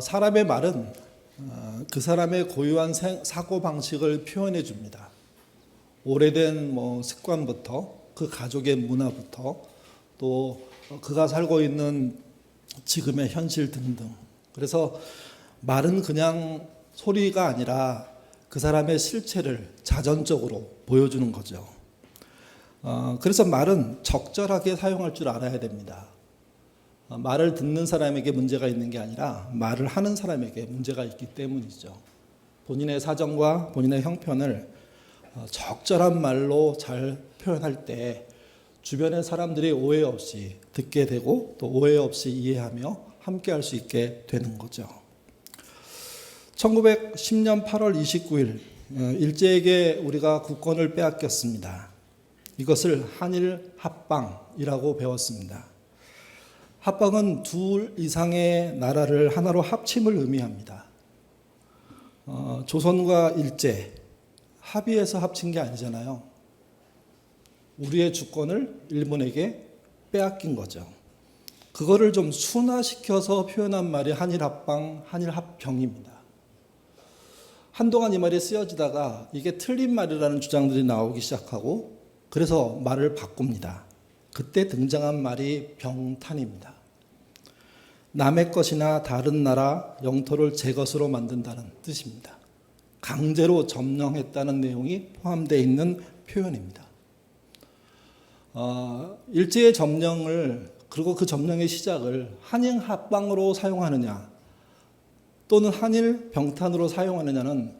사람의 말은 그 사람의 고유한 사고 방식을 표현해 줍니다. 오래된 습관부터 그 가족의 문화부터 또 그가 살고 있는 지금의 현실 등등. 그래서 말은 그냥 소리가 아니라 그 사람의 실체를 자전적으로 보여주는 거죠. 그래서 말은 적절하게 사용할 줄 알아야 됩니다. 말을 듣는 사람에게 문제가 있는 게 아니라 말을 하는 사람에게 문제가 있기 때문이죠. 본인의 사정과 본인의 형편을 적절한 말로 잘 표현할 때 주변의 사람들이 오해 없이 듣게 되고 또 오해 없이 이해하며 함께 할 수 있게 되는 거죠. 1910년 8월 29일 일제에게 우리가 국권을 빼앗겼습니다. 이것을 한일 합방이라고 배웠습니다. 합방은 둘 이상의 나라를 하나로 합침을 의미합니다. 조선과 일제 합의해서 합친 게 아니잖아요. 우리의 주권을 일본에게 빼앗긴 거죠. 그거를 좀 순화시켜서 표현한 말이 한일합방, 한일합병입니다. 한동안 이 말이 쓰여지다가 이게 틀린 말이라는 주장들이 나오기 시작하고 그래서 말을 바꿉니다. 그때 등장한 말이 병탄입니다. 남의 것이나 다른 나라 영토를 제 것으로 만든다는 뜻입니다. 강제로 점령했다는 내용이 포함되어 있는 표현입니다. 일제의 점령을 그리고 그 점령의 시작을 한일 합방으로 사용하느냐 또는 한일 병탄으로 사용하느냐는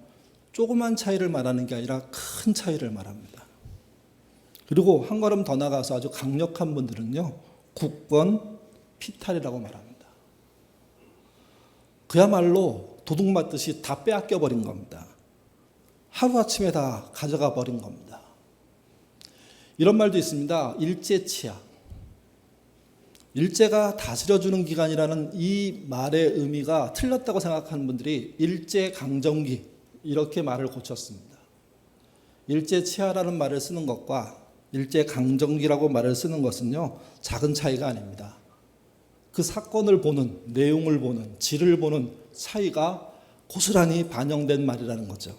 조그만 차이를 말하는 게 아니라 큰 차이를 말합니다. 그리고 한 걸음 더 나가서 아주 강력한 분들은요, 국권 피탈이라고 말합니다. 그야말로 도둑 맞듯이 다 빼앗겨 버린 겁니다. 하루아침에 다 가져가 버린 겁니다. 이런 말도 있습니다. 일제치하. 일제가 다스려주는 기간이라는 이 말의 의미가 틀렸다고 생각하는 분들이 일제강점기 이렇게 말을 고쳤습니다. 일제치하라는 말을 쓰는 것과 일제강점기라고 말을 쓰는 것은요, 작은 차이가 아닙니다. 그 사건을 보는, 내용을 보는, 질을 보는 차이가 고스란히 반영된 말이라는 거죠.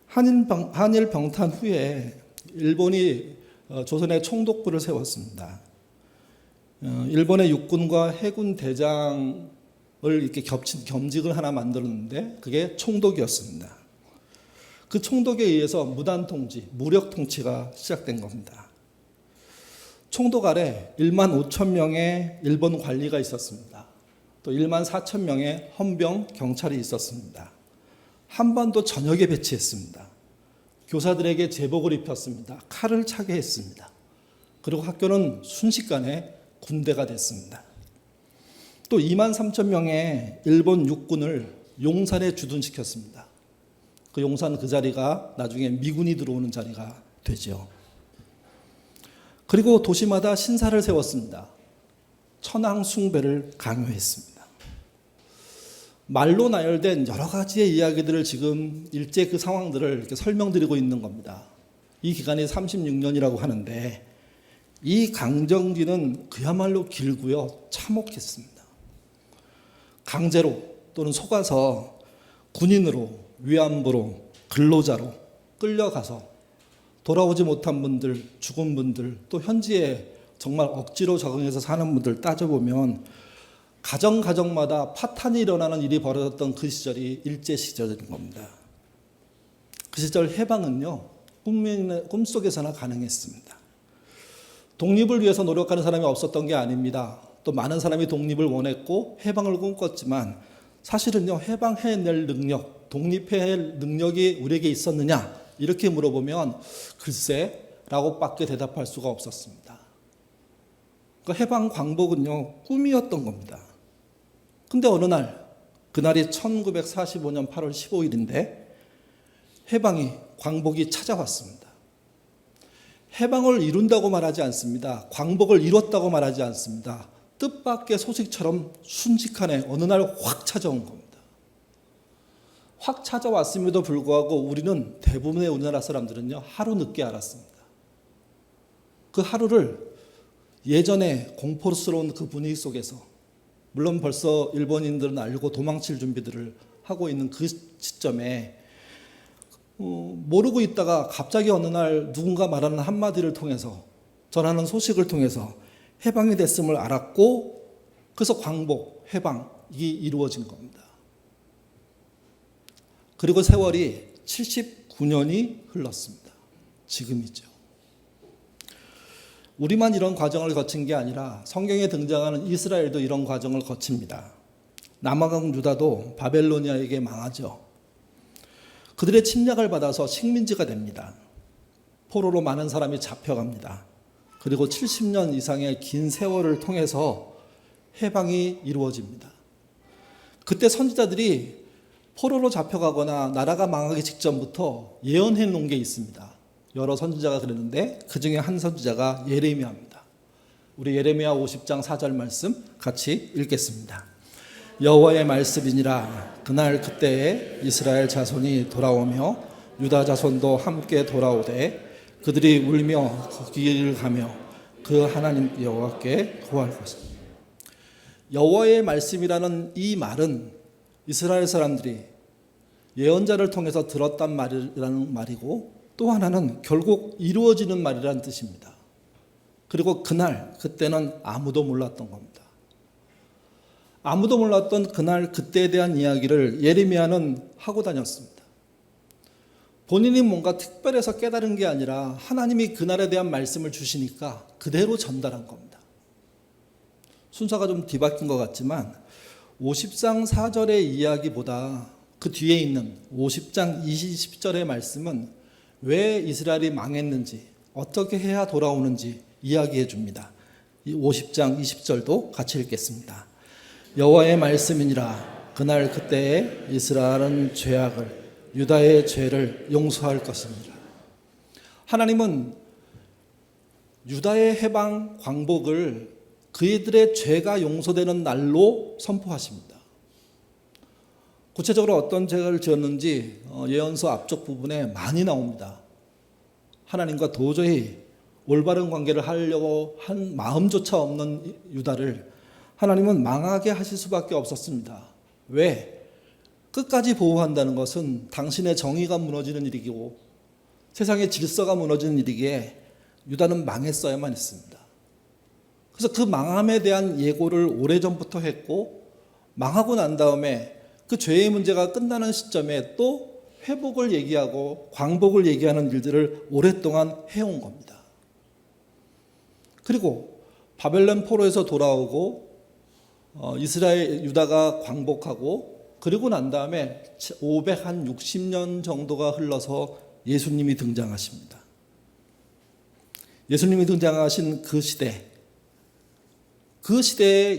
한일 병탄 후에 일본이 조선에 총독부를 세웠습니다. 일본의 육군과 해군 대장을 이렇게 겹친 겸직을 하나 만들었는데 그게 총독이었습니다. 그 총독에 의해서 무단 통치, 무력 통치가 시작된 겁니다. 총독 아래 1만 5천 명의 일본 관리가 있었습니다. 또 1만 4천 명의 헌병, 경찰이 있었습니다. 한반도 전역에 배치했습니다. 교사들에게 제복을 입혔습니다. 칼을 차게 했습니다. 그리고 학교는 순식간에 군대가 됐습니다. 또 2만 3천 명의 일본 육군을 용산에 주둔시켰습니다. 그 용산 그 자리가 나중에 미군이 들어오는 자리가 되죠. 그리고 도시마다 신사를 세웠습니다. 천황 숭배를 강요했습니다. 말로 나열된 여러 가지의 이야기들을 지금 일제 그 상황들을 이렇게 설명드리고 있는 겁니다. 이 기간이 36년이라고 하는데 이 강점기는 그야말로 길고요, 참혹했습니다. 강제로 또는 속아서 군인으로, 위안부로, 근로자로 끌려가서 돌아오지 못한 분들, 죽은 분들, 또 현지에 정말 억지로 적응해서 사는 분들 따져보면 가정마다 파탄이 일어나는 일이 벌어졌던 그 시절이 일제 시절인 겁니다. 그 시절 해방은요, 꿈속에서나 가능했습니다. 독립을 위해서 노력하는 사람이 없었던 게 아닙니다. 또 많은 사람이 독립을 원했고 해방을 꿈꿨지만 사실은요, 해방해낼 능력, 독립해낼 능력이 우리에게 있었느냐 이렇게 물어보면 글쎄 라고 밖에 대답할 수가 없었습니다. 그 해방 광복은요, 꿈이었던 겁니다. 근데 어느 날, 그날이 1945년 8월 15일인데 해방이, 광복이 찾아왔습니다. 해방을 이룬다고 말하지 않습니다. 광복을 이뤘다고 말하지 않습니다. 뜻밖의 소식처럼 순식간에 어느 날 확 찾아온 겁니다. 확 찾아왔음에도 불구하고 우리는 대부분의 우리나라 사람들은요, 하루 늦게 알았습니다. 그 하루를 예전에 공포스러운 그 분위기 속에서 물론 벌써 일본인들은 알고 도망칠 준비들을 하고 있는 그 시점에 모르고 있다가 갑자기 어느 날 누군가 말하는 한마디를 통해서, 전하는 소식을 통해서 해방이 됐음을 알았고, 그래서 광복, 해방이 이루어진 겁니다. 그리고 세월이 79년이 흘렀습니다. 지금이죠. 우리만 이런 과정을 거친 게 아니라 성경에 등장하는 이스라엘도 이런 과정을 거칩니다. 남아강 유다도 바벨로니아에게 망하죠. 그들의 침략을 받아서 식민지가 됩니다. 포로로 많은 사람이 잡혀갑니다. 그리고 70년 이상의 긴 세월을 통해서 해방이 이루어집니다. 그때 선지자들이 포로로 잡혀가거나 나라가 망하기 직전부터 예언해 놓은 게 있습니다. 여러 선지자가 그랬는데 그 중에 한 선지자가 예레미야입니다. 우리 예레미야 50장 4절 말씀 같이 읽겠습니다. 여호와의 말씀이니라. 그날 그때에 이스라엘 자손이 돌아오며 유다 자손도 함께 돌아오되 그들이 울며 그 길을 가며 그 하나님 여호와께 구할 것입니다. 여호와의 말씀이라는 이 말은 이스라엘 사람들이 예언자를 통해서 들었단 말이라는 말이고, 또 하나는 결국 이루어지는 말이라는 뜻입니다. 그리고 그날 그때는 아무도 몰랐던 겁니다. 아무도 몰랐던 그날 그때에 대한 이야기를 예레미야는 하고 다녔습니다. 본인이 뭔가 특별해서 깨달은 게 아니라 하나님이 그날에 대한 말씀을 주시니까 그대로 전달한 겁니다. 순서가 좀 뒤바뀐 것 같지만 50장 4절의 이야기보다 그 뒤에 있는 50장 20절의 말씀은 왜 이스라엘이 망했는지, 어떻게 해야 돌아오는지 이야기해 줍니다. 이 50장 20절도 같이 읽겠습니다. 여호와의 말씀이니라. 그날 그때에 이스라엘은 죄악을, 유다의 죄를 용서할 것입니다. 하나님은 유다의 해방 광복을 그들의 죄가 용서되는 날로 선포하십니다. 구체적으로 어떤 죄를 지었는지 예언서 앞쪽 부분에 많이 나옵니다. 하나님과 도저히 올바른 관계를 하려고 한 마음조차 없는 유다를 하나님은 망하게 하실 수밖에 없었습니다. 왜? 끝까지 보호한다는 것은 당신의 정의가 무너지는 일이고 세상의 질서가 무너지는 일이기에 유다는 망했어야만 했습니다. 그래서 그 망함에 대한 예고를 오래전부터 했고, 망하고 난 다음에 그 죄의 문제가 끝나는 시점에 또 회복을 얘기하고 광복을 얘기하는 일들을 오랫동안 해온 겁니다. 그리고 바벨론 포로에서 돌아오고 이스라엘 유다가 광복하고, 그리고 난 다음에 560년 정도가 흘러서 예수님이 등장하십니다. 예수님이 등장하신 그 시대에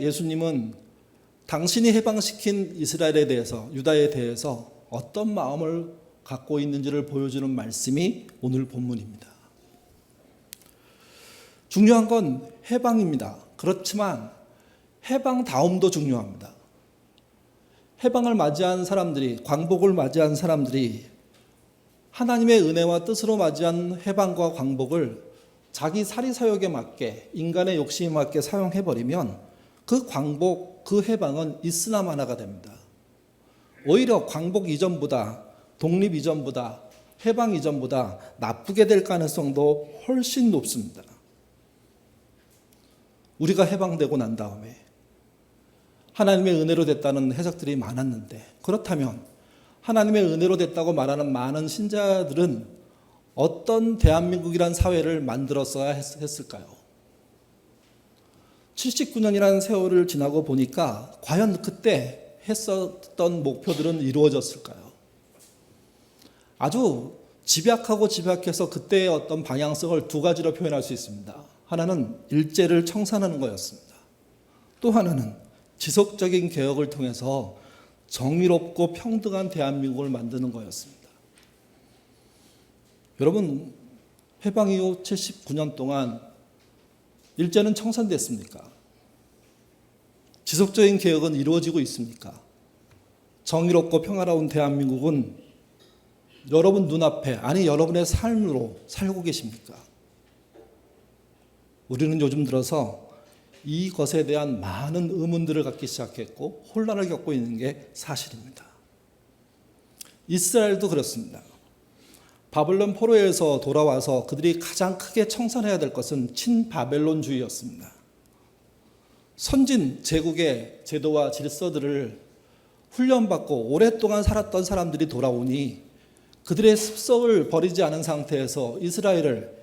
예수님은 당신이 해방시킨 이스라엘에 대해서, 유다에 대해서 어떤 마음을 갖고 있는지를 보여주는 말씀이 오늘 본문입니다. 중요한 건 해방입니다. 그렇지만 해방다움도 중요합니다. 해방을 맞이한 사람들이, 광복을 맞이한 사람들이 하나님의 은혜와 뜻으로 맞이한 해방과 광복을 자기 사리사욕에 맞게, 인간의 욕심에 맞게 사용해버리면 그 광복, 그 해방은 있으나 마나가 됩니다. 오히려 광복 이전보다, 독립 이전보다, 해방 이전보다 나쁘게 될 가능성도 훨씬 높습니다. 우리가 해방되고 난 다음에 하나님의 은혜로 됐다는 해석들이 많았는데, 그렇다면 하나님의 은혜로 됐다고 말하는 많은 신자들은 어떤 대한민국이란 사회를 만들었어야 했을까요? 79년이라는 세월을 지나고 보니까 과연 그때 했었던 목표들은 이루어졌을까요? 아주 집약해서 그때의 어떤 방향성을 두 가지로 표현할 수 있습니다. 하나는 일제를 청산하는 거였습니다. 또 하나는 지속적인 개혁을 통해서 정의롭고 평등한 대한민국을 만드는 거였습니다. 여러분, 해방 이후 79년 동안 일제는 청산됐습니까? 지속적인 개혁은 이루어지고 있습니까? 정의롭고 평화로운 대한민국은 여러분 눈앞에, 아니 여러분의 삶으로 살고 계십니까? 우리는 요즘 들어서 이것에 대한 많은 의문들을 갖기 시작했고 혼란을 겪고 있는 게 사실입니다. 이스라엘도 그렇습니다. 바벨론 포로에서 돌아와서 그들이 가장 크게 청산해야 될 것은 친바벨론주의였습니다. 선진 제국의 제도와 질서들을 훈련받고 오랫동안 살았던 사람들이 돌아오니 그들의 습성을 버리지 않은 상태에서 이스라엘을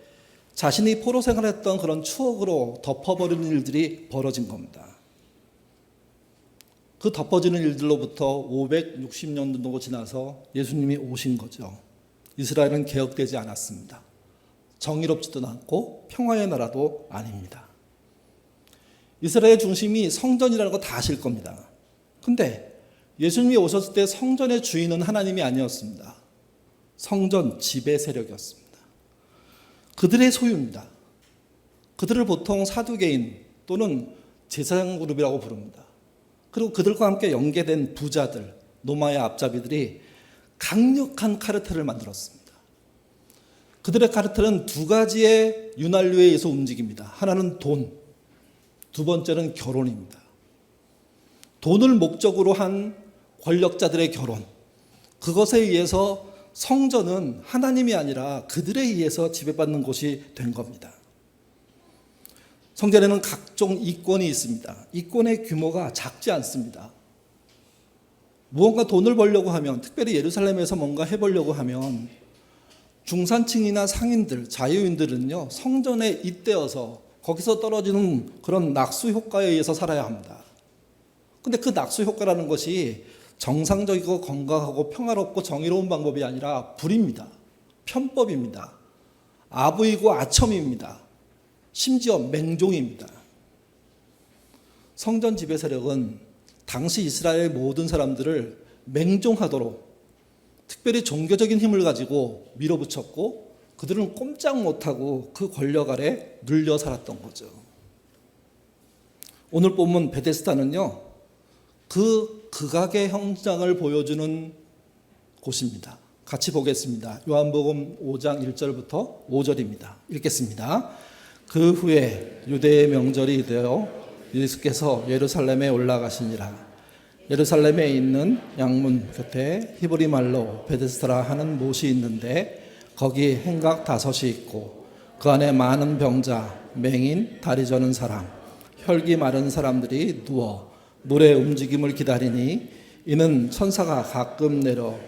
자신이 포로 생활했던 그런 추억으로 덮어버리는 일들이 벌어진 겁니다. 그 덮어지는 일들로부터 560년 정도 지나서 예수님이 오신 거죠. 이스라엘은 개혁되지 않았습니다. 정의롭지도 않고 평화의 나라도 아닙니다. 이스라엘의 중심이 성전이라는 거 다 아실 겁니다. 근데 예수님이 오셨을 때 성전의 주인은 하나님이 아니었습니다. 성전 지배 세력이었습니다. 그들의 소유입니다. 그들을 보통 사두개인 또는 제사장 그룹이라고 부릅니다. 그리고 그들과 함께 연계된 부자들, 노마의 앞잡이들이 강력한 카르텔을 만들었습니다. 그들의 카르텔은 두 가지의 윤활유에 의해서 움직입니다. 하나는 돈, 두 번째는 결혼입니다. 돈을 목적으로 한 권력자들의 결혼, 그것에 의해서 성전은 하나님이 아니라 그들에 의해서 지배받는 곳이 된 겁니다. 성전에는 각종 이권이 있습니다. 이권의 규모가 작지 않습니다. 무언가 돈을 벌려고 하면, 특별히 예루살렘에서 뭔가 해보려고 하면 중산층이나 상인들, 자유인들은요, 성전에 잇대어서 거기서 떨어지는 그런 낙수 효과에 의해서 살아야 합니다. 근데 그 낙수 효과라는 것이 정상적이고 건강하고 평화롭고 정의로운 방법이 아니라 불입니다. 편법입니다. 아부이고 아첨입니다. 심지어 맹종입니다. 성전 지배 세력은 당시 이스라엘 모든 사람들을 맹종하도록 특별히 종교적인 힘을 가지고 밀어붙였고 그들은 꼼짝 못하고 그 권력 아래 눌려 살았던 거죠. 오늘 본문 베데스다는요, 그 극악의 형상을 보여주는 곳입니다. 같이 보겠습니다. 요한복음 5장 1절부터 5절입니다. 읽겠습니다. 그 후에 유대의 명절이 되어 예수께서 예루살렘에 올라가시니라. 예루살렘에 있는 양문 곁에 히브리 말로 베데스다라 하는 못이 있는데 거기 행각 5이 있고 그 안에 많은 병자, 맹인, 다리 저는 사람, 혈기 마른 사람들이 누워 물의 움직임을 기다리니 이는 천사가 가끔 내려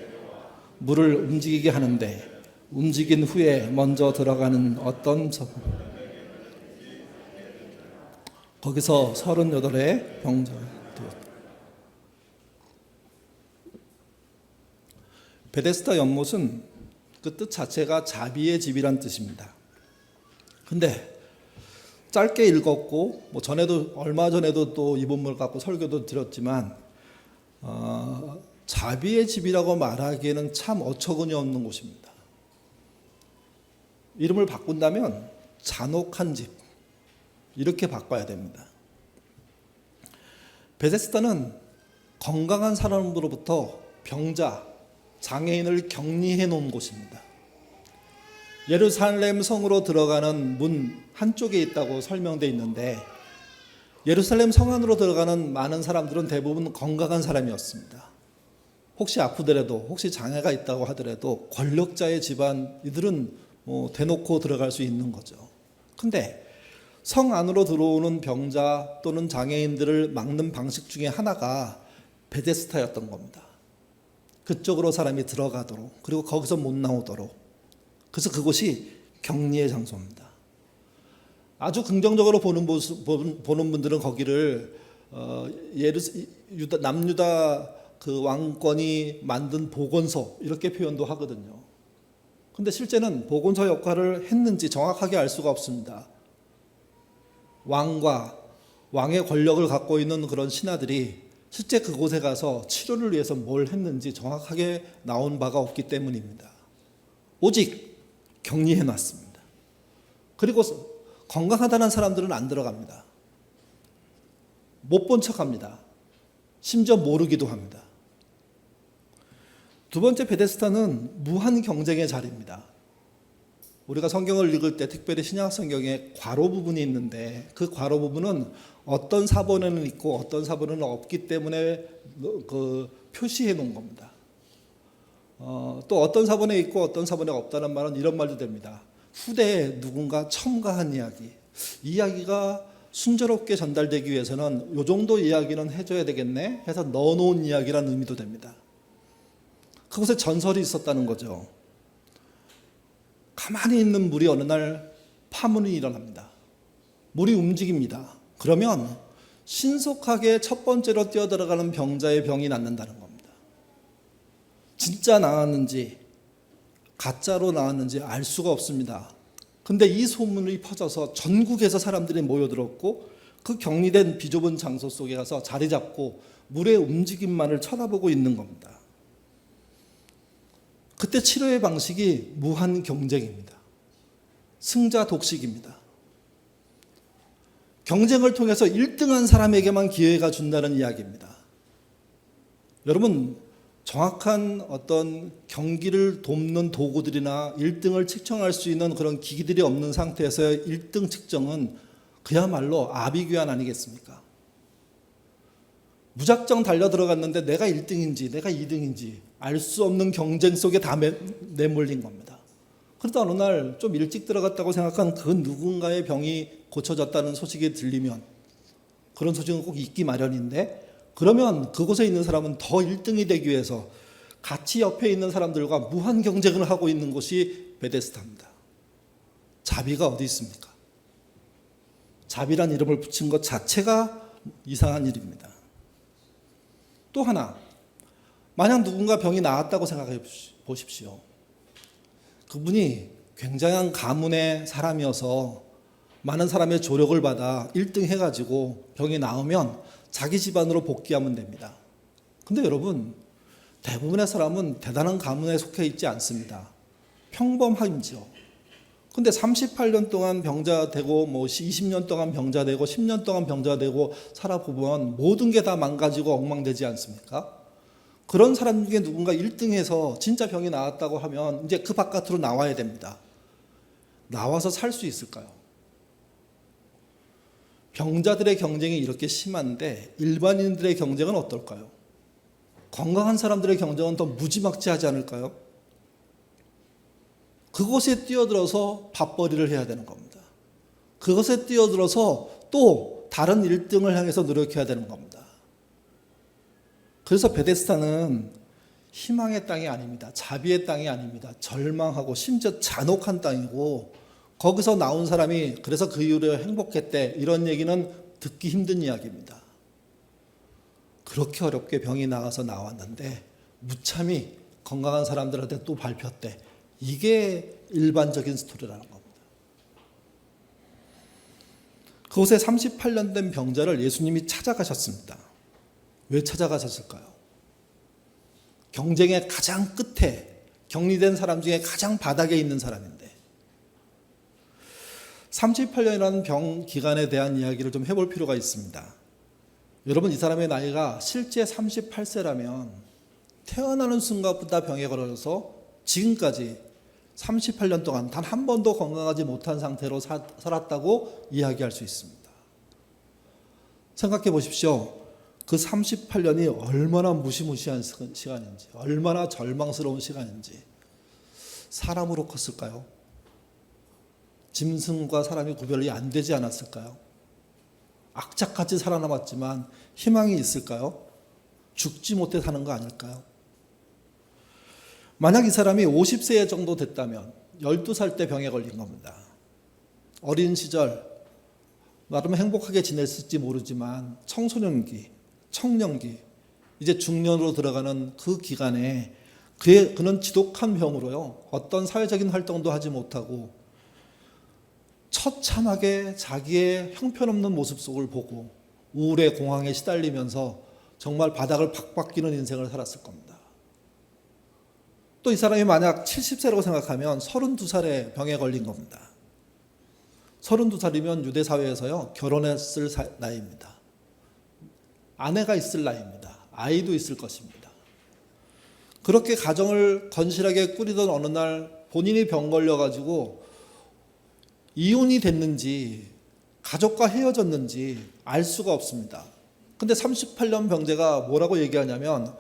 물을 움직이게 하는데 움직인 후에 먼저 들어가는 어떤 거기서 38의 병자. 베데스다 연못은 그 뜻 자체가 자비의 집이란 뜻입니다. 근데 짧게 읽었고 얼마 전에도 또 이 본문을 갖고 설교도 드렸지만 자비의 집이라고 말하기에는 참 어처구니 없는 곳입니다. 이름을 바꾼다면 잔혹한 집 이렇게 바꿔야 됩니다. 베데스다는 건강한 사람으로부터 병자, 장애인을 격리해 놓은 곳입니다. 예루살렘 성으로 들어가는 문 한쪽에 있다고 설명되어 있는데 예루살렘 성 안으로 들어가는 많은 사람들은 대부분 건강한 사람이었습니다. 혹시 아프더라도, 혹시 장애가 있다고 하더라도 권력자의 집안 이들은 대놓고 들어갈 수 있는 거죠. 근데 성 안으로 들어오는 병자 또는 장애인들을 막는 방식 중에 하나가 베데스다였던 겁니다. 그쪽으로 사람이 들어가도록, 그리고 거기서 못 나오도록. 그래서 그곳이 격리의 장소입니다. 아주 긍정적으로 보는 분들은 거기를 남유다 그 왕권이 만든 보건소 이렇게 표현도 하거든요. 근데 실제는 보건소 역할을 했는지 정확하게 알 수가 없습니다. 왕과 왕의 권력을 갖고 있는 그런 신하들이 실제 그곳에 가서 치료를 위해서 뭘 했는지 정확하게 나온 바가 없기 때문입니다. 오직 격리해 놨습니다. 그리고 건강하다는 사람들은 안 들어갑니다. 못 본 척합니다. 심지어 모르기도 합니다. 두 번째 베데스다는 무한 경쟁의 자리입니다. 우리가 성경을 읽을 때 특별히 신약 성경에 괄호 부분이 있는데 그 괄호 부분은 어떤 사본에는 있고 어떤 사본에는 없기 때문에 그 표시해 놓은 겁니다. 또 어떤 사본에 있고 어떤 사본에 없다는 말은 이런 말도 됩니다. 후대에 누군가 첨가한 이야기, 이 이야기가 순조롭게 전달되기 위해서는 이 정도 이야기는 해줘야 되겠네 해서 넣어놓은 이야기라는 의미도 됩니다. 그곳에 전설이 있었다는 거죠. 가만히 있는 물이 어느 날 파문이 일어납니다. 물이 움직입니다. 그러면 신속하게 첫 번째로 뛰어들어가는 병자의 병이 낫는다는 겁니다. 진짜 나았는지 가짜로 나왔는지 알 수가 없습니다. 근데 이 소문이 퍼져서 전국에서 사람들이 모여들었고 그 격리된 비좁은 장소 속에 가서 자리 잡고 물의 움직임만을 쳐다보고 있는 겁니다. 그때 치료의 방식이 무한 경쟁입니다. 승자 독식입니다. 경쟁을 통해서 1등한 사람에게만 기회가 준다는 이야기입니다. 여러분, 정확한 어떤 경기를 돕는 도구들이나 1등을 측정할 수 있는 그런 기기들이 없는 상태에서의 1등 측정은 그야말로 아비규환 아니겠습니까? 무작정 달려 들어갔는데 내가 1등인지 내가 2등인지 알 수 없는 경쟁 속에 다 내몰린 겁니다. 그러다 어느 날 좀 일찍 들어갔다고 생각한 그 누군가의 병이 고쳐졌다는 소식이 들리면, 그런 소식은 꼭 있기 마련인데, 그러면 그곳에 있는 사람은 더 1등이 되기 위해서 같이 옆에 있는 사람들과 무한 경쟁을 하고 있는 곳이 베데스다입니다. 자비가 어디 있습니까? 자비란 이름을 붙인 것 자체가 이상한 일입니다. 또 하나, 만약 누군가 병이 나았다고 생각해 보십시오. 그분이 굉장한 가문의 사람이어서 많은 사람의 조력을 받아 1등 해가지고 병이 나으면 자기 집안으로 복귀하면 됩니다. 근데 여러분, 대부분의 사람은 대단한 가문에 속해 있지 않습니다. 평범하죠. 근데 38년 동안 병자 되고 20년 동안 병자 되고 10년 동안 병자 되고 살아보면 모든 게 다 망가지고 엉망되지 않습니까? 그런 사람 중에 누군가 1등해서 진짜 병이 나았다고 하면 이제 그 바깥으로 나와야 됩니다. 나와서 살 수 있을까요? 병자들의 경쟁이 이렇게 심한데 일반인들의 경쟁은 어떨까요? 건강한 사람들의 경쟁은 더 무지막지하지 않을까요? 그곳에 뛰어들어서 밥벌이를 해야 되는 겁니다. 그것에 뛰어들어서 또 다른 1등을 향해서 노력해야 되는 겁니다. 그래서 베데스다는 희망의 땅이 아닙니다. 자비의 땅이 아닙니다. 절망하고 심지어 잔혹한 땅이고, 거기서 나온 사람이 그래서 그 이후로 행복했대, 이런 얘기는 듣기 힘든 이야기입니다. 그렇게 어렵게 병이 나가서 나왔는데 무참히 건강한 사람들한테 또 밟혔대. 이게 일반적인 스토리라는 겁니다. 그곳에 38년 된 병자를 예수님이 찾아가셨습니다. 왜 찾아가셨을까요? 경쟁의 가장 끝에 격리된 사람 중에 가장 바닥에 있는 사람인데, 38년이라는 병 기간에 대한 이야기를 좀 해볼 필요가 있습니다. 여러분, 이 사람의 나이가 실제 38세라면 태어나는 순간부터 병에 걸려서 지금까지 38년 동안 단 한 번도 건강하지 못한 상태로 살았다고 이야기할 수 있습니다. 생각해 보십시오. 그 38년이 얼마나 무시무시한 시간인지, 얼마나 절망스러운 시간인지. 사람으로 컸을까요? 짐승과 사람이 구별이 안 되지 않았을까요? 악착같이 살아남았지만 희망이 있을까요? 죽지 못해 사는 거 아닐까요? 만약 이 사람이 50세 정도 됐다면 12살 때 병에 걸린 겁니다. 어린 시절 나름 행복하게 지냈을지 모르지만 청소년기, 청년기, 이제 중년으로 들어가는 그 기간에 그는 지독한 병으로요, 어떤 사회적인 활동도 하지 못하고 처참하게 자기의 형편없는 모습 속을 보고 우울의 공황에 시달리면서 정말 바닥을 박박기는 인생을 살았을 겁니다. 또 이 사람이 만약 70세라고 생각하면 32살에 병에 걸린 겁니다. 32살이면 유대 사회에서요, 결혼했을 나이입니다. 아내가 있을 나이입니다. 아이도 있을 것입니다. 그렇게 가정을 건실하게 꾸리던 어느 날 본인이 병 걸려가지고 이혼이 됐는지 가족과 헤어졌는지 알 수가 없습니다. 근데 38년 병자가 뭐라고 얘기하냐면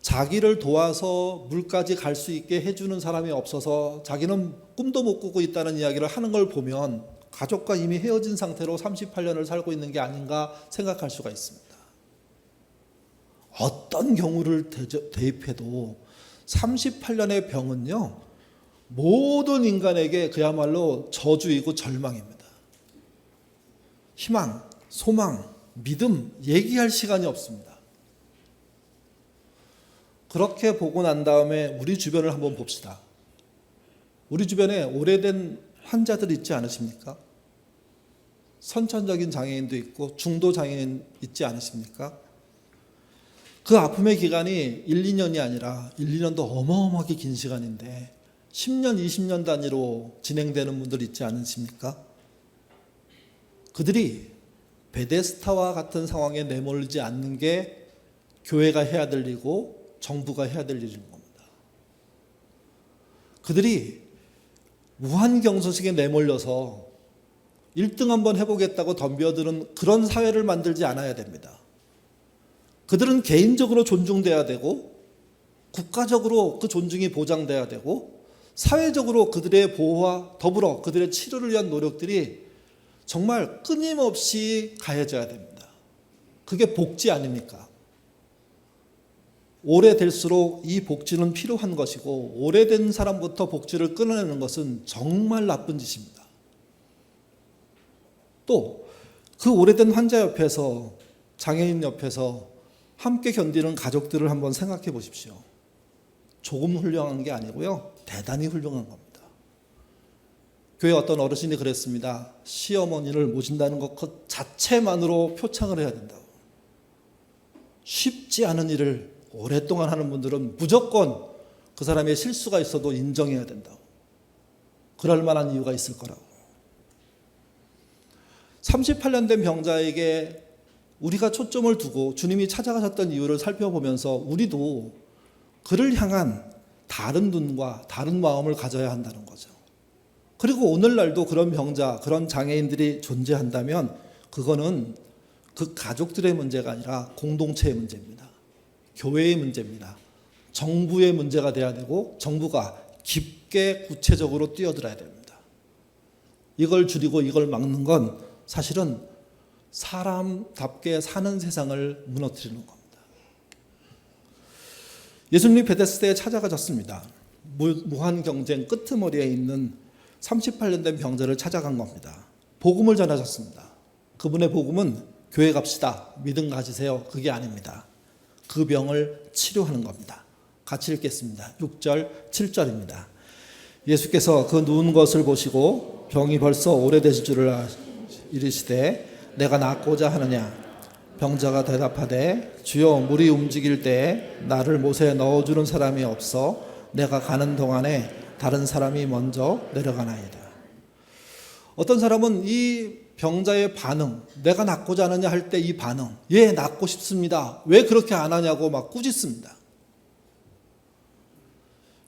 자기를 도와서 물까지 갈 수 있게 해주는 사람이 없어서 자기는 꿈도 못 꾸고 있다는 이야기를 하는 걸 보면 가족과 이미 헤어진 상태로 38년을 살고 있는 게 아닌가 생각할 수가 있습니다. 어떤 경우를 대입해도 38년의 병은요, 모든 인간에게 그야말로 저주이고 절망입니다. 희망, 소망, 믿음 얘기할 시간이 없습니다. 그렇게 보고 난 다음에 우리 주변을 한번 봅시다. 우리 주변에 오래된 환자들 있지 않으십니까? 선천적인 장애인도 있고 중도 장애인 있지 않으십니까? 그 아픔의 기간이 1, 2년이 아니라 1, 2년도 어마어마하게 긴 시간인데 10년, 20년 단위로 진행되는 분들 있지 않으십니까? 그들이 베데스다와 같은 상황에 내몰리지 않는 게 교회가 해야 될 일이고 정부가 해야 될 일인 겁니다. 그들이 무한경선식에 내몰려서 1등 한번 해보겠다고 덤벼드는 그런 사회를 만들지 않아야 됩니다. 그들은 개인적으로 존중돼야 되고 국가적으로 그 존중이 보장돼야 되고 사회적으로 그들의 보호와 더불어 그들의 치료를 위한 노력들이 정말 끊임없이 가해져야 됩니다. 그게 복지 아닙니까? 오래될수록 이 복지는 필요한 것이고 오래된 사람부터 복지를 끊어내는 것은 정말 나쁜 짓입니다. 또 그 오래된 환자 옆에서 장애인 옆에서 함께 견디는 가족들을 한번 생각해 보십시오. 조금 훌륭한 게 아니고요, 대단히 훌륭한 겁니다. 교회 어떤 어르신이 그랬습니다. 시어머니를 모신다는 것 그 자체만으로 표창을 해야 된다고. 쉽지 않은 일을 오랫동안 하는 분들은 무조건 그 사람의 실수가 있어도 인정해야 된다고. 그럴 만한 이유가 있을 거라고. 38년 된 병자에게 우리가 초점을 두고 주님이 찾아가셨던 이유를 살펴보면서 우리도 그를 향한 다른 눈과 다른 마음을 가져야 한다는 거죠. 그리고 오늘날도 그런 병자, 그런 장애인들이 존재한다면 그거는 그 가족들의 문제가 아니라 공동체의 문제입니다. 교회의 문제입니다. 정부의 문제가 돼야 되고 정부가 깊게 구체적으로 뛰어들어야 됩니다. 이걸 줄이고 이걸 막는 건 사실은 사람답게 사는 세상을 무너뜨리는 겁니다. 예수님이 베데스다에 찾아가셨습니다. 무한 경쟁 끄트머리에 있는 38년 된 병자를 찾아간 겁니다. 복음을 전하셨습니다. 그분의 복음은 교회 갑시다, 믿음 가지세요, 그게 아닙니다. 그 병을 치료하는 겁니다. 같이 읽겠습니다. 6절, 7절입니다. 예수께서 그 누운 것을 보시고 병이 벌써 오래되실 줄을 이르시되 내가 낫고자 하느냐? 병자가 대답하되 주여 물이 움직일 때에 나를 못에 넣어주는 사람이 없어 내가 가는 동안에 다른 사람이 먼저 내려가나이다. 어떤 사람은 이 병자의 반응, 내가 낫고자 하느냐 할 때 이 반응, 예, 낫고 싶습니다. 왜 그렇게 안 하냐고 막 꾸짖습니다.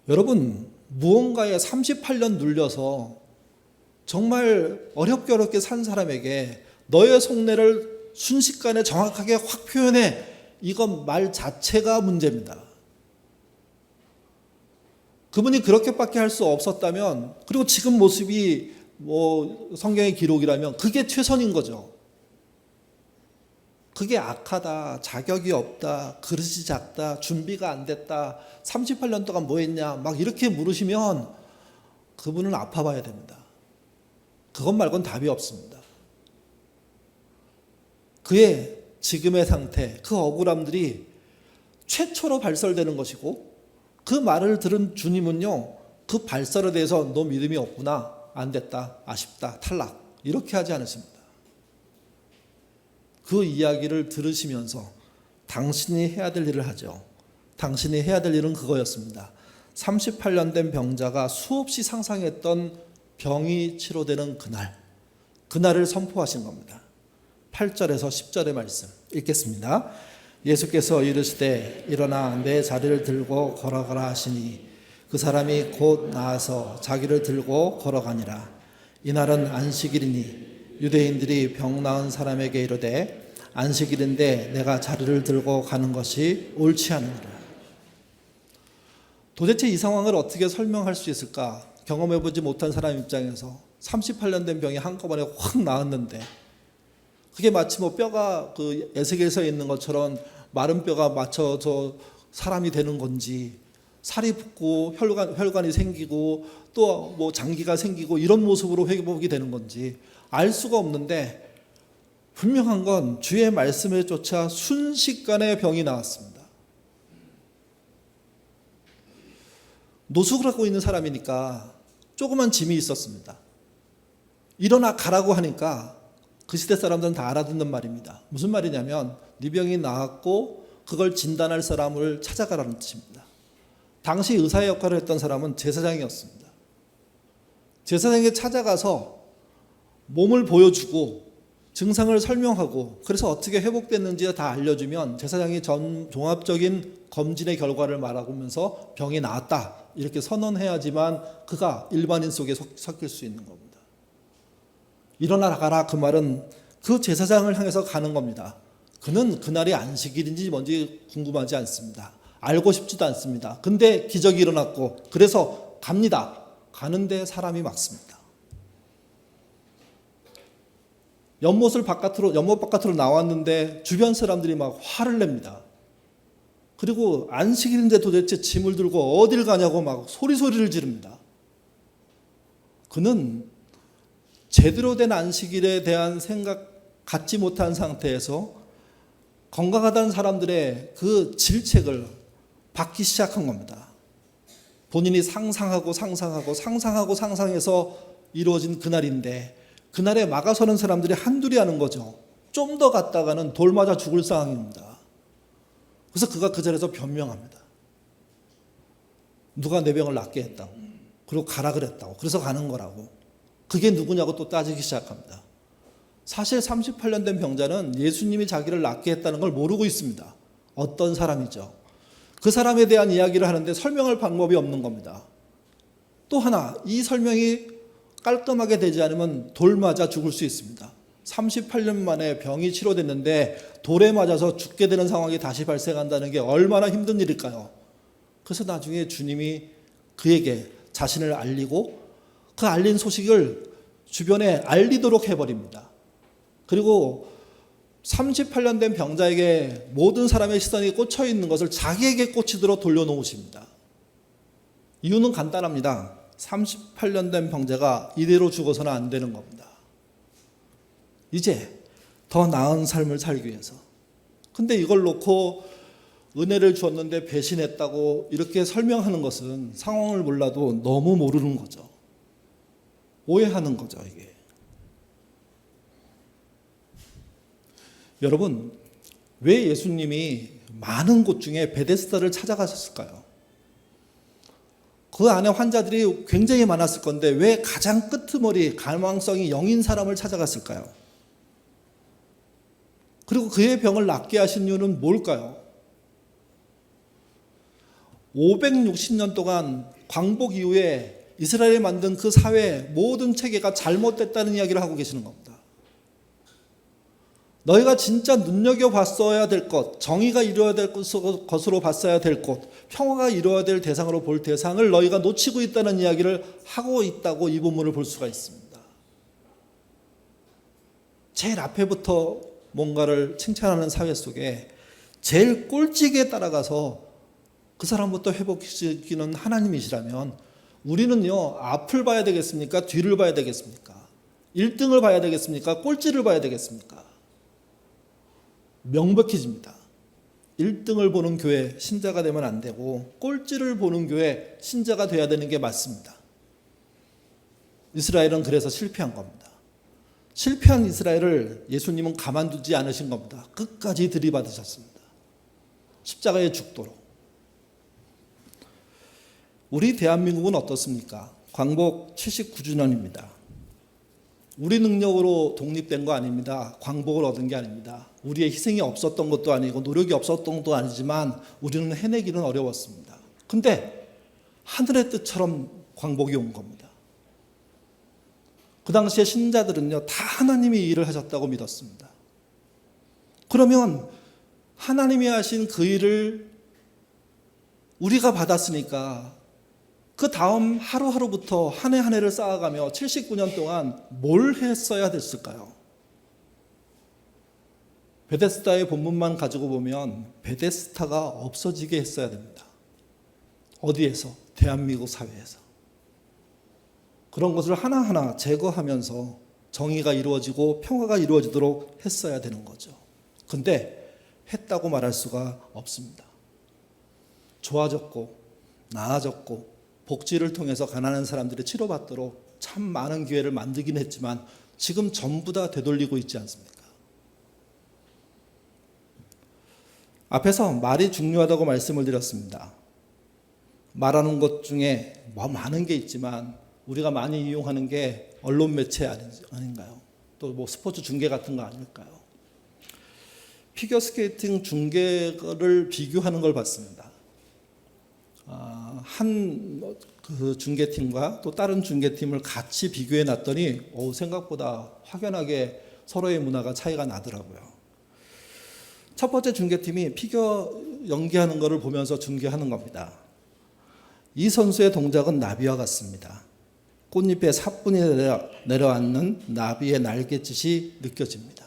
여러분, 무언가에 38년 눌려서 정말 어렵게 산 사람에게 너의 속내를 순식간에 정확하게 확 표현해, 이건 말 자체가 문제입니다. 그분이 그렇게밖에 할 수 없었다면, 그리고 지금 모습이 성경의 기록이라면 그게 최선인 거죠. 그게 악하다, 자격이 없다, 그릇이 작다, 준비가 안 됐다, 38년 동안 뭐 했냐 막 이렇게 물으시면 그분은 아파봐야 됩니다. 그것 말고는 답이 없습니다. 그의 지금의 상태, 그 억울함들이 최초로 발설되는 것이고, 그 말을 들은 주님은요, 그 발설에 대해서 너 믿음이 없구나, 안 됐다, 아쉽다, 탈락, 이렇게 하지 않으십니다. 그 이야기를 들으시면서 당신이 해야 될 일을 하죠. 당신이 해야 될 일은 그거였습니다. 38년 된 병자가 수없이 상상했던 병이 치료되는 그날을 선포하신 겁니다. 8절에서 10절의 말씀 읽겠습니다. 예수께서 이르시되 일어나 내 자리를 들고 걸어가라 하시니 그 사람이 곧 나아서 자기를 들고 걸어가니라. 이날은 안식일이니 유대인들이 병 나은 사람에게 이르되 안식일인데 내가 자리를 들고 가는 것이 옳지 않으니라. 도대체 이 상황을 어떻게 설명할 수 있을까? 경험해보지 못한 사람 입장에서 38년 된 병이 한꺼번에 확 나았는데 그게 마치 뭐 뼈가 그 에스겔서에 있는 것처럼 마른 뼈가 맞춰져 사람이 되는 건지, 살이 붙고 혈관이 생기고 또 뭐 장기가 생기고 이런 모습으로 회복이 되는 건지 알 수가 없는데, 분명한 건 주의 말씀에 쫓아 순식간에 병이 나왔습니다. 노숙을 하고 있는 사람이니까 조그만 짐이 있었습니다. 일어나 가라고 하니까 그 시대 사람들은 다 알아듣는 말입니다. 무슨 말이냐면 네 병이 나았고 그걸 진단할 사람을 찾아가라는 뜻입니다. 당시 의사의 역할을 했던 사람은 제사장이었습니다. 제사장에게 찾아가서 몸을 보여주고 증상을 설명하고 그래서 어떻게 회복됐는지 다 알려주면 제사장이 종합적인 검진의 결과를 말하면서 병이 나았다 이렇게 선언해야지만 그가 일반인 속에 섞일 수 있는 겁니다. 일어나 가라 그 말은 그 제사장을 향해서 가는 겁니다. 그는 그날이 안식일인지 뭔지 궁금하지 않습니다. 알고 싶지도 않습니다. 근데 기적이 일어났고 그래서 갑니다. 가는데 사람이 막습니다. 연못 바깥으로 나왔는데 주변 사람들이 막 화를 냅니다. 그리고 안식일인데 도대체 짐을 들고 어딜 가냐고 막 소리를 지릅니다. 그는 제대로 된 안식일에 대한 생각 갖지 못한 상태에서 건강하다는 사람들의 그 질책을 받기 시작한 겁니다. 본인이 상상해서 이루어진 그날인데 그날에 막아서는 사람들이 한둘이 하는 거죠. 좀 더 갔다가는 돌 맞아 죽을 상황입니다. 그래서 그가 그 자리에서 변명합니다. 누가 내 병을 낫게 했다고, 그리고 가라 그랬다고, 그래서 가는 거라고. 그게 누구냐고 또 따지기 시작합니다. 사실 38년 된 병자는 예수님이 자기를 낫게 했다는 걸 모르고 있습니다. 어떤 사람이죠. 그 사람에 대한 이야기를 하는데 설명할 방법이 없는 겁니다. 또 하나, 이 설명이 깔끔하게 되지 않으면 돌 맞아 죽을 수 있습니다. 38년 만에 병이 치료됐는데 돌에 맞아서 죽게 되는 상황이 다시 발생한다는 게 얼마나 힘든 일일까요? 그래서 나중에 주님이 그에게 자신을 알리고 그 알린 소식을 주변에 알리도록 해버립니다. 그리고 38년 된 병자에게 모든 사람의 시선이 꽂혀 있는 것을 자기에게 꽂히도록 돌려놓으십니다. 이유는 간단합니다. 38년 된 병자가 이대로 죽어서는 안 되는 겁니다. 이제 더 나은 삶을 살기 위해서. 근데 이걸 놓고 은혜를 주었는데 배신했다고 이렇게 설명하는 것은 상황을 몰라도 너무 모르는 거죠. 오해하는 거죠, 이게. 여러분, 왜 예수님이 많은 곳 중에 베데스다를 찾아가셨을까요? 그 안에 환자들이 굉장히 많았을 건데 왜 가장 끄트머리 가망성이 0인 사람을 찾아갔을까요? 그리고 그의 병을 낫게 하신 이유는 뭘까요? 560년 동안 광복 이후에 이스라엘이 만든 그 사회 모든 체계가 잘못됐다는 이야기를 하고 계시는 겁니다. 너희가 진짜 눈여겨봤어야 될 것, 정의가 이루어야 될 것으로 봤어야 될 것, 평화가 이루어야 될 대상으로 볼 대상을 너희가 놓치고 있다는 이야기를 하고 있다고 이 본문을 볼 수가 있습니다. 제일 앞에부터 뭔가를 칭찬하는 사회 속에 제일 꼴찌게 따라가서 그 사람부터 회복시키는 하나님이시라면 우리는요, 앞을 봐야 되겠습니까? 뒤를 봐야 되겠습니까? 1등을 봐야 되겠습니까? 꼴찌를 봐야 되겠습니까? 명백해집니다. 1등을 보는 교회 신자가 되면 안 되고 꼴찌를 보는 교회 신자가 돼야 되는 게 맞습니다. 이스라엘은 그래서 실패한 겁니다. 실패한 이스라엘을 예수님은 가만두지 않으신 겁니다. 끝까지 들이받으셨습니다. 십자가에 죽도록. 우리 대한민국은 어떻습니까? 광복 79주년입니다. 우리 능력으로 독립된 거 아닙니다. 광복을 얻은 게 아닙니다. 우리의 희생이 없었던 것도 아니고 노력이 없었던 것도 아니지만 우리는 해내기는 어려웠습니다. 근데 하늘의 뜻처럼 광복이 온 겁니다. 그 당시에 신자들은요, 다 하나님이 이 일을 하셨다고 믿었습니다. 그러면 하나님이 하신 그 일을 우리가 받았으니까 그 다음 하루하루부터 한 해 한 해를 쌓아가며 79년 동안 뭘 했어야 됐을까요? 베데스다의 본문만 가지고 보면 베데스다가 없어지게 했어야 됩니다. 어디에서? 대한민국 사회에서. 그런 것을 하나하나 제거하면서 정의가 이루어지고 평화가 이루어지도록 했어야 되는 거죠. 근데 했다고 말할 수가 없습니다. 좋아졌고 나아졌고 복지를 통해서 가난한 사람들이 치료받도록 참 많은 기회를 만들긴 했지만 지금 전부 다 되돌리고 있지 않습니까? 앞에서 말이 중요하다고 말씀을 드렸습니다. 말하는 것 중에 많은 게 있지만 우리가 많이 이용하는 게 언론 매체 아닌가요? 또 뭐 스포츠 중계 같은 거 아닐까요? 피겨스케이팅 중계를 비교하는 걸 봤습니다. 한 그 중계팀과 또 다른 중계팀을 같이 비교해 놨더니 생각보다 확연하게 서로의 문화가 차이가 나더라고요. 첫 번째 중계팀이 피겨 연기하는 것을 보면서 중계하는 겁니다. 이 선수의 동작은 나비와 같습니다. 꽃잎에 사뿐히 내려앉는 나비의 날갯짓이 느껴집니다.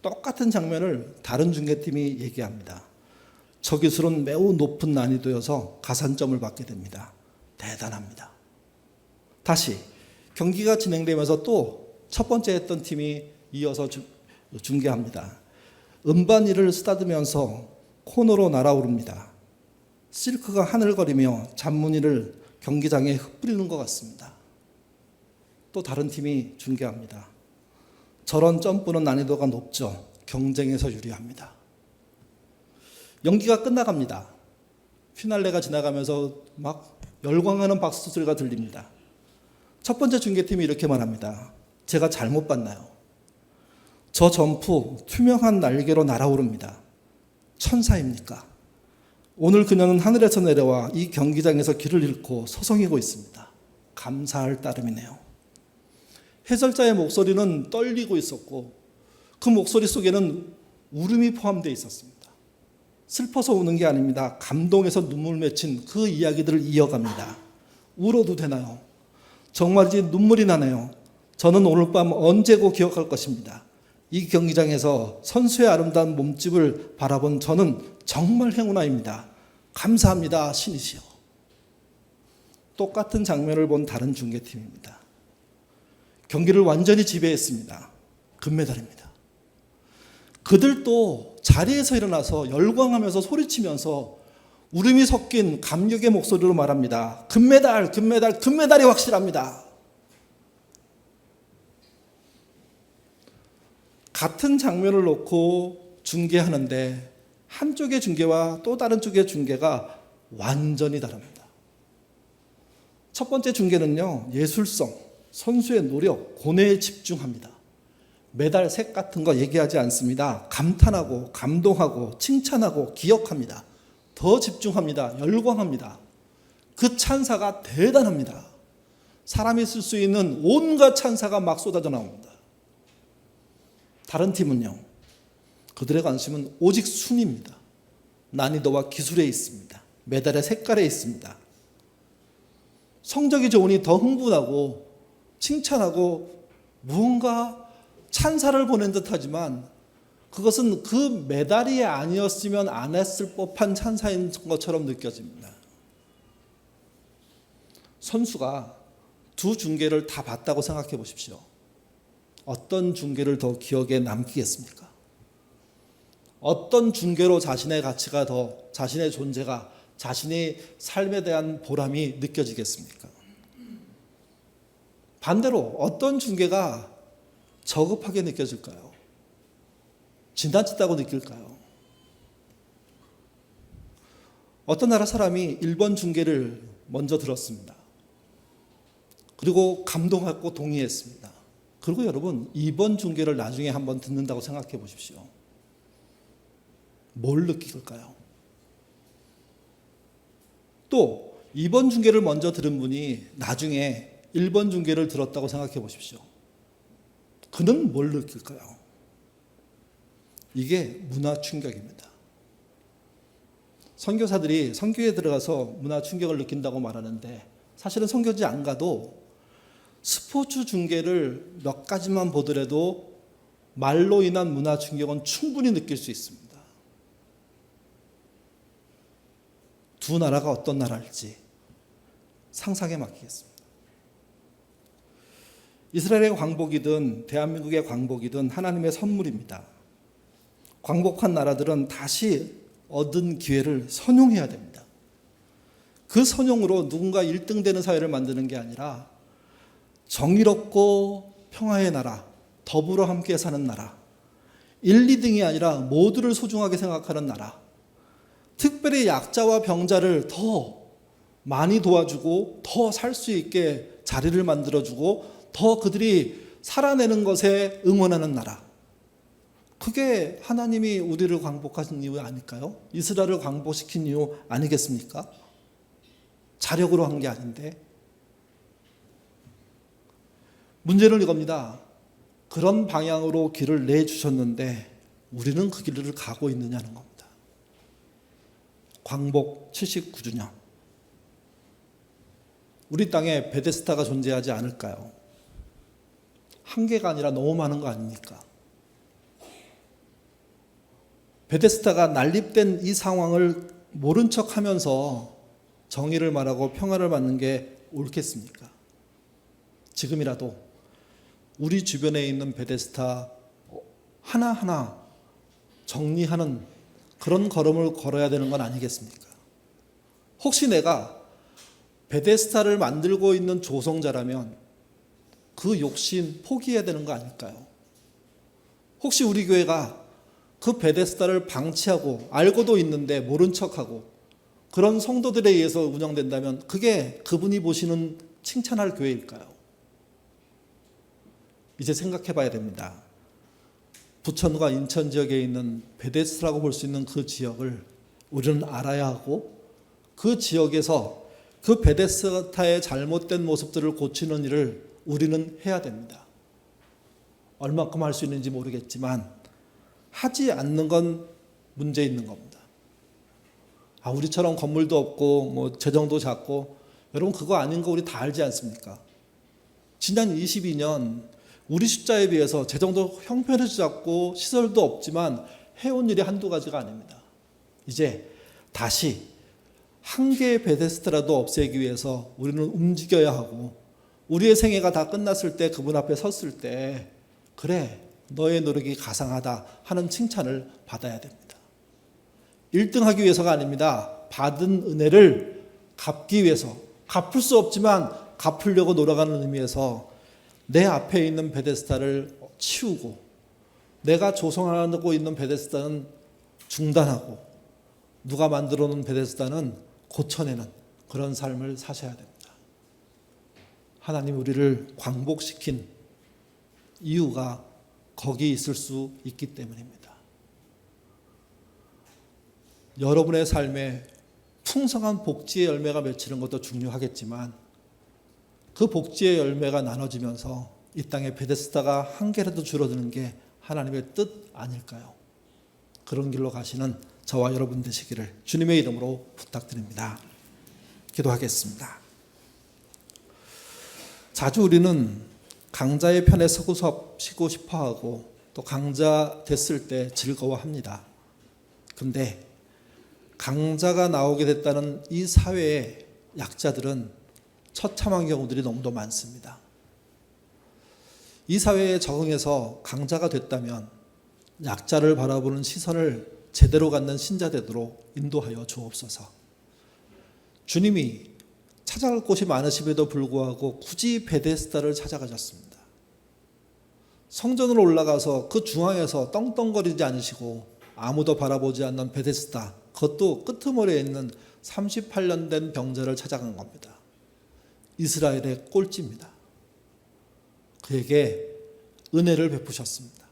똑같은 장면을 다른 중계팀이 얘기합니다. 저 기술은 매우 높은 난이도여서 가산점을 받게 됩니다. 대단합니다. 다시 경기가 진행되면서 또 첫 번째 했던 팀이 이어서 중계합니다. 음반이를 쓰다듬으면서 코너로 날아오릅니다. 실크가 하늘거리며 잔무늬를 경기장에 흩뿌리는 것 같습니다. 또 다른 팀이 중계합니다. 저런 점프는 난이도가 높죠. 경쟁에서 유리합니다. 연기가 끝나갑니다. 피날레가 지나가면서 막 열광하는 박수 소리가 들립니다. 첫 번째 중계팀이 이렇게 말합니다. 제가 잘못 봤나요? 저 점프 투명한 날개로 날아오릅니다. 천사입니까? 오늘 그녀는 하늘에서 내려와 이 경기장에서 길을 잃고 서성이고 있습니다. 감사할 따름이네요. 해설자의 목소리는 떨리고 있었고 그 목소리 속에는 울음이 포함되어 있었습니다. 슬퍼서 우는 게 아닙니다. 감동해서 눈물 맺힌 그 이야기들을 이어갑니다. 울어도 되나요? 정말이지 눈물이 나네요. 저는 오늘 밤 언제고 기억할 것입니다. 이 경기장에서 선수의 아름다운 몸집을 바라본 저는 정말 행운아입니다. 감사합니다, 신이시여. 똑같은 장면을 본 다른 중계팀입니다. 경기를 완전히 지배했습니다. 금메달입니다. 그들도 자리에서 일어나서 열광하면서 소리치면서 울음이 섞인 감격의 목소리로 말합니다. 금메달, 금메달, 금메달이 확실합니다. 같은 장면을 놓고 중계하는데 한쪽의 중계와 또 다른 쪽의 중계가 완전히 다릅니다. 첫 번째 중계는요, 예술성, 선수의 노력, 고뇌에 집중합니다. 메달 색 같은 거 얘기하지 않습니다. 감탄하고 감동하고 칭찬하고 기억합니다. 더 집중합니다. 열광합니다. 그 찬사가 대단합니다. 사람이 쓸 수 있는 온갖 찬사가 막 쏟아져 나옵니다. 다른 팀은요, 그들의 관심은 오직 순위입니다. 난이도와 기술에 있습니다. 메달의 색깔에 있습니다. 성적이 좋으니 더 흥분하고 칭찬하고 무언가 찬사를 보낸 듯하지만 그것은 그 메달이 아니었으면 안 했을 법한 찬사인 것처럼 느껴집니다. 선수가 두 중계를 다 봤다고 생각해 보십시오. 어떤 중계를 더 기억에 남기겠습니까? 어떤 중계로 자신의 가치가 더, 자신의 존재가, 자신의 삶에 대한 보람이 느껴지겠습니까? 반대로 어떤 중계가 저급하게 느껴질까요? 지나치다고 느낄까요? 어떤 나라 사람이 1번 중계를 먼저 들었습니다. 그리고 감동하고 동의했습니다. 그리고 여러분 2번 중계를 나중에 한번 듣는다고 생각해 보십시오. 뭘 느낄까요? 또 2번 중계를 먼저 들은 분이 나중에 1번 중계를 들었다고 생각해 보십시오. 그는 뭘 느낄까요? 이게 문화 충격입니다. 선교사들이 선교에 들어가서 문화 충격을 느낀다고 말하는데 사실은 선교지 안 가도 스포츠 중계를 몇 가지만 보더라도 말로 인한 문화 충격은 충분히 느낄 수 있습니다. 두 나라가 어떤 나라일지 상상에 맡기겠습니다. 이스라엘의 광복이든 대한민국의 광복이든 하나님의 선물입니다. 광복한 나라들은 다시 얻은 기회를 선용해야 됩니다. 그 선용으로 누군가 1등 되는 사회를 만드는 게 아니라 정의롭고 평화의 나라, 더불어 함께 사는 나라, 1, 2등이 아니라 모두를 소중하게 생각하는 나라, 특별히 약자와 병자를 더 많이 도와주고 더 살 수 있게 자리를 만들어주고 더 그들이 살아내는 것에 응원하는 나라. 그게 하나님이 우리를 광복하신 이유 아닐까요? 이스라엘을 광복시킨 이유 아니겠습니까? 자력으로 한 게 아닌데. 문제는 이겁니다. 그런 방향으로 길을 내주셨는데 우리는 그 길을 가고 있느냐는 겁니다. 광복 79주년. 우리 땅에 베데스다가 존재하지 않을까요? 한 개가 아니라 너무 많은 거 아닙니까? 베데스다가 난립된 이 상황을 모른 척하면서 정의를 말하고 평화를 받는 게 옳겠습니까? 지금이라도 우리 주변에 있는 베데스다 하나하나 정리하는 그런 걸음을 걸어야 되는 건 아니겠습니까? 혹시 내가 베데스다를 만들고 있는 조성자라면 그 욕심 포기해야 되는 거 아닐까요? 혹시 우리 교회가 그 베데스다를 방치하고 알고도 있는데 모른 척하고 그런 성도들에 의해서 운영된다면 그게 그분이 보시는 칭찬할 교회일까요? 이제 생각해 봐야 됩니다. 부천과 인천 지역에 있는 베데스다라고 볼 수 있는 그 지역을 우리는 알아야 하고 그 지역에서 그 베데스다의 잘못된 모습들을 고치는 일을 우리는 해야 됩니다. 얼마큼 할 수 있는지 모르겠지만 하지 않는 건 문제 있는 겁니다. 우리처럼 건물도 없고 뭐 재정도 작고 여러분 그거 아닌 거 우리 다 알지 않습니까? 지난 22년 우리 숫자에 비해서 재정도 형편에서 작고 시설도 없지만 해온 일이 한두 가지가 아닙니다. 이제 다시 한 개의 베데스다라도 없애기 위해서 우리는 움직여야 하고 우리의 생애가 다 끝났을 때 그분 앞에 섰을 때 그래 너의 노력이 가상하다 하는 칭찬을 받아야 됩니다. 1등 하기 위해서가 아닙니다. 받은 은혜를 갚기 위해서 갚을 수 없지만 갚으려고 노력하는 의미에서 내 앞에 있는 베데스다를 치우고 내가 조성하고 있는 베데스다는 중단하고 누가 만들어 놓은 베데스다는 고쳐내는 그런 삶을 사셔야 됩니다. 하나님 우리를 광복시킨 이유가 거기 있을 수 있기 때문입니다. 여러분의 삶에 풍성한 복지의 열매가 맺히는 것도 중요하겠지만 그 복지의 열매가 나눠지면서 이 땅에 베데스다가 한 개라도 줄어드는 게 하나님의 뜻 아닐까요? 그런 길로 가시는 저와 여러분 되시기를 주님의 이름으로 부탁드립니다. 기도하겠습니다. 자주 우리는 강자의 편에 서고 싶어하고 또 강자 됐을 때 즐거워합니다. 근데 강자가 나오게 됐다는 이 사회의 약자들은 처참한 경우들이 너무도 많습니다. 이 사회에 적응해서 강자가 됐다면 약자를 바라보는 시선을 제대로 갖는 신자 되도록 인도하여 주옵소서. 주님이 찾아갈 곳이 많으심에도 불구하고 굳이 베데스다를 찾아가셨습니다. 성전으로 올라가서 그 중앙에서 떵떵거리지 않으시고 아무도 바라보지 않는 베데스다, 그것도 끄트머리에 있는 38년 된 병자를 찾아간 겁니다. 이스라엘의 꼴찌입니다. 그에게 은혜를 베푸셨습니다.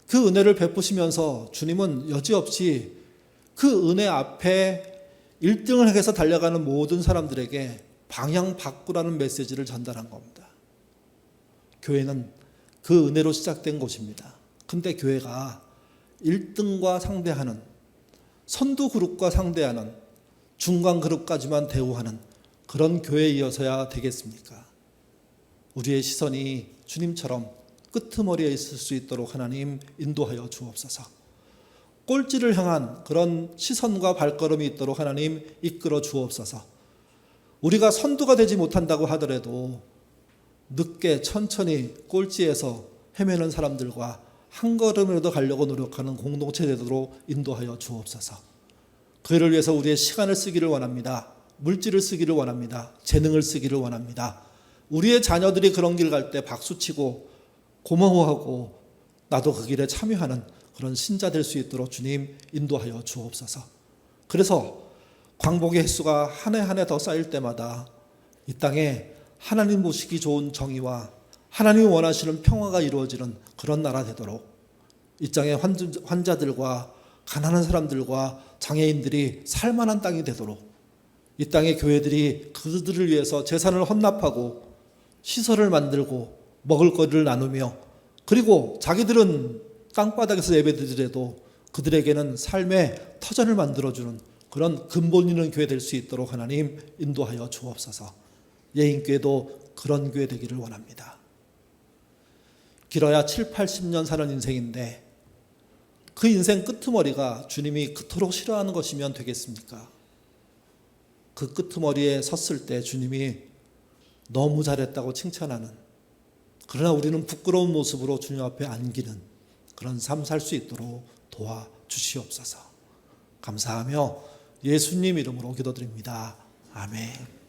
그 은혜를 베푸시면서 주님은 여지없이 그 은혜 앞에 1등을 해서 달려가는 모든 사람들에게 방향 바꾸라는 메시지를 전달한 겁니다. 교회는 그 은혜로 시작된 곳입니다. 근데 교회가 1등과 상대하는, 선두 그룹과 상대하는, 중간 그룹까지만 대우하는 그런 교회이어서야 되겠습니까? 우리의 시선이 주님처럼 끄트머리에 있을 수 있도록 하나님 인도하여 주옵소서. 꼴찌를 향한 그런 시선과 발걸음이 있도록 하나님 이끌어 주옵소서. 우리가 선두가 되지 못한다고 하더라도 늦게 천천히 꼴찌에서 헤매는 사람들과 한 걸음이라도 가려고 노력하는 공동체 되도록 인도하여 주옵소서. 그를 위해서 우리의 시간을 쓰기를 원합니다. 물질을 쓰기를 원합니다. 재능을 쓰기를 원합니다. 우리의 자녀들이 그런 길 갈 때 박수치고 고마워하고 나도 그 길에 참여하는 그런 신자 될 수 있도록 주님 인도하여 주옵소서. 그래서 광복의 횟수가 한 해 한 해 더 쌓일 때마다 이 땅에 하나님 보시기 좋은 정의와 하나님이 원하시는 평화가 이루어지는 그런 나라 되도록 이 땅의 환자들과 가난한 사람들과 장애인들이 살만한 땅이 되도록 이 땅의 교회들이 그들을 위해서 재산을 헌납하고 시설을 만들고 먹을거리를 나누며 그리고 자기들은 땅바닥에서 예배드리더라도 그들에게는 삶의 터전을 만들어주는 그런 근본 있는 교회 될 수 있도록 하나님 인도하여 주옵소서. 예인교회도 그런 교회 되기를 원합니다. 길어야 7, 80년 사는 인생인데 그 인생 끄트머리가 주님이 그토록 싫어하는 것이면 되겠습니까? 그 끄트머리에 섰을 때 주님이 너무 잘했다고 칭찬하는, 그러나 우리는 부끄러운 모습으로 주님 앞에 안기는 그런 삶 살 수 있도록 도와주시옵소서. 감사하며 예수님 이름으로 기도드립니다. 아멘.